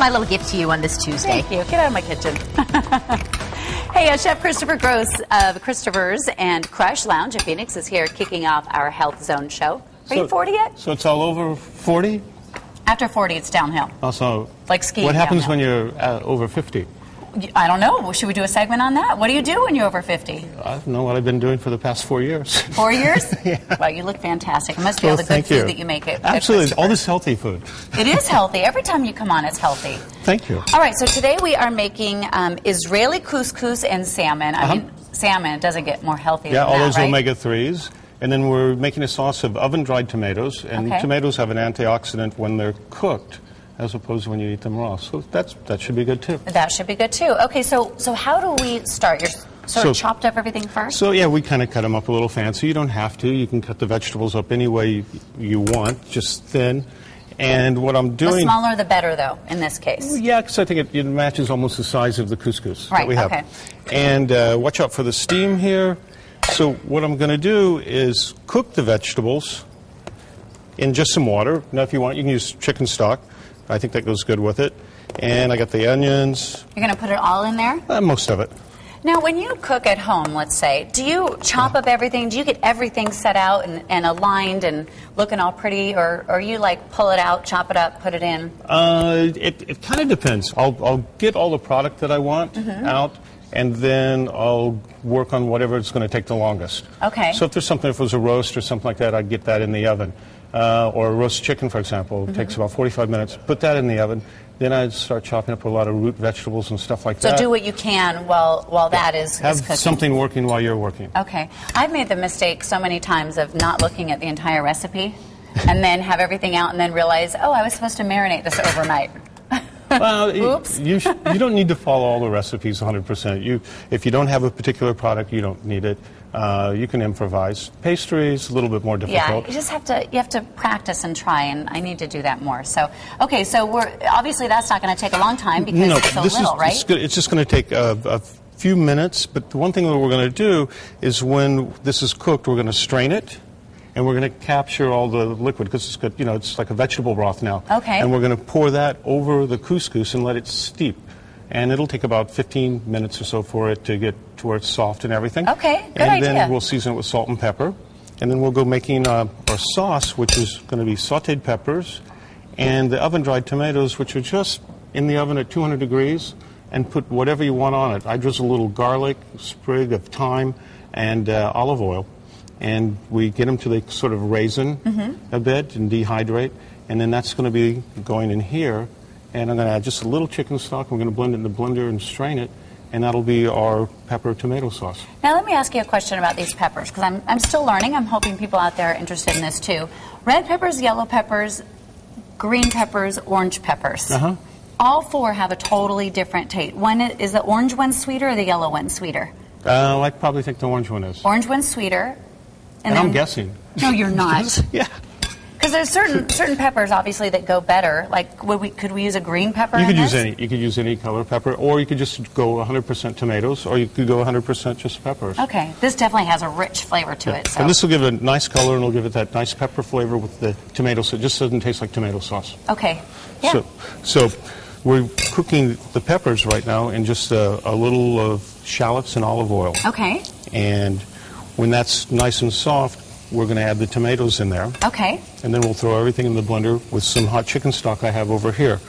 my little gift to you on this Tuesday. Thank you. Get out of my kitchen. Hey, Chef Christopher Gross of Christopher's and Crush Lounge in Phoenix is here kicking off our Health Zone show. Are you 40 yet? So it's all over 40? After 40, it's downhill. Also, like skiing. What happens downhill. when you're over 50? I don't know. Should we do a segment on that? What do you do when you're over 50? I don't know what I've been doing for the past 4 years. 4 years? Yeah. Well, you look fantastic. It must be all the good food that you make it. Absolutely. All this healthy food. It is healthy. Every time you come on, it's healthy. Thank you. All right, so today we are making Israeli Cous Cous and salmon. I mean, salmon doesn't get more healthy than that, all those right? omega-3s. And then we're making a sauce of oven-dried tomatoes. And tomatoes have an antioxidant when they're cooked, as opposed to when you eat them raw. So that should be good, too. That should be good, too. Okay, so how do we start? You're sort of chopped up everything first? So, yeah, we kind of cut them up a little fancy. You don't have to. You can cut the vegetables up any way you want, just thin. And what I'm doing... The smaller the better, though, in this case. Well, yeah, because I think it matches almost the size of the couscous that we have. Okay. And watch out for the steam here. So what I'm going to do is cook the vegetables in just some water. Now, if you want, you can use chicken stock. I think that goes good with it. And I got the onions. You're going to put it all in there? Most of it. Now, when you cook at home, let's say, do you chop up everything? Do you get everything set out and aligned and looking all pretty? Or you, like, pull it out, chop it up, put it in? It kind of depends. I'll get all the product that I want out, and then I'll work on whatever it's going to take the longest. Okay. So if there's something, if it was a roast or something like that, I'd get that in the oven. Or a roast chicken, for example, takes about 45 minutes. Put that in the oven. Then I'd start chopping up a lot of root vegetables and stuff like that. So do what you can while that is cooking. Have something working while you're working. Okay. I've made the mistake so many times of not looking at the entire recipe and then have everything out and then realize, oh, I was supposed to marinate this overnight. Well, Oops. you don't need to follow all the recipes 100%. If you don't have a particular product, you don't need it. You can improvise. Pastries, a little bit more difficult. Yeah, you have to practice and try, and I need to do that more. So, okay, so obviously that's not going to take a long time because it's so little, right? It's just going to take a few minutes, but the one thing that we're going to do is when this is cooked, we're going to strain it. And we're going to capture all the liquid because it's good, it's like a vegetable broth now. Okay. And we're going to pour that over the couscous and let it steep. And it'll take about 15 minutes or so for it to get to where it's soft and everything. Okay, good idea. idea. And then we'll season it with salt and pepper. And then we'll go making our sauce, which is going to be sautéed peppers and the oven-dried tomatoes, which are just in the oven at 200 degrees, and put whatever you want on it. I drizzle a little garlic, sprig of thyme, and olive oil. And we get them to they sort of raisin a bit and dehydrate. And then that's going to be going in here. And I'm going to add just a little chicken stock. We're going to blend it in the blender and strain it. And that'll be our pepper tomato sauce. Now let me ask you a question about these peppers, because I'm still learning. I'm hoping people out there are interested in this too. Red peppers, yellow peppers, green peppers, orange peppers. All four have a totally different taste. Is the orange one sweeter or the yellow one sweeter? I probably think the orange one is. Orange one's sweeter. And I'm guessing. No, you're not. Yeah. Because there's certain peppers, obviously, that go better. Like, could we use a green pepper? You could use any color pepper, or you could just go 100% tomatoes, or you could go 100% just peppers. Okay, this definitely has a rich flavor to it. So. And this will give it a nice color, and it'll give it that nice pepper flavor with the tomato sauce. It just doesn't taste like tomato sauce. Okay. Yeah. So we're cooking the peppers right now in just a little of shallots and olive oil. Okay. And when that's nice and soft, we're going to add the tomatoes in there. Okay. And then we'll throw everything in the blender with some hot chicken stock I have over here.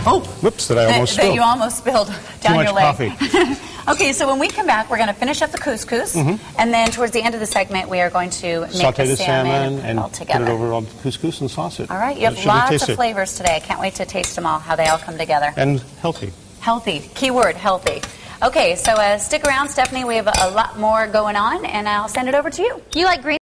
Oh, whoops, that I almost spilled. That you almost spilled down your leg. Too much coffee. Okay, so when we come back, we're going to finish up the couscous, and then towards the end of the segment, we are going to make saute the salmon and all together. put it over on the couscous and sauce it. All right, you have lots of flavors today. I can't wait to taste them all, how they all come together. And healthy. Healthy. Keyword, healthy. Okay, so stick around, Stephanie. We have a lot more going on, and I'll send it over to you. You like green